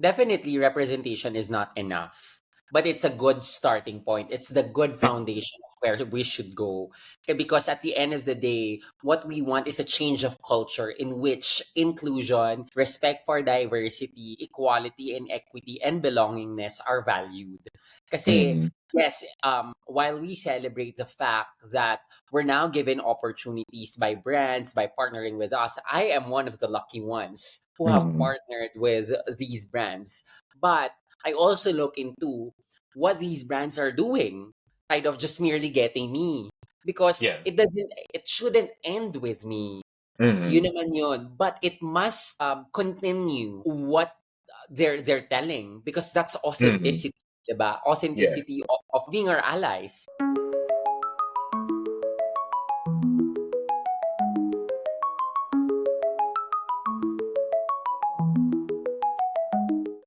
Definitely, representation is not enough, but it's a good starting point. It's the good foundation of where we should go. Okay, because at the end of the day, what we want is a change of culture in which inclusion, respect for diversity, equality, and equity and belongingness are valued. Kasi, Mm. yes, while we celebrate the fact that we're now given opportunities by brands by partnering with us, I am one of the lucky ones who have Mm. partnered with these brands. But I also look into what these brands are doing, kind of just merely getting me. Because Yeah. it shouldn't end with me. Yun Mm. naman yun. But it must continue what they're telling because that's Mm. authenticity, diba? Yeah. Authenticity of being our allies.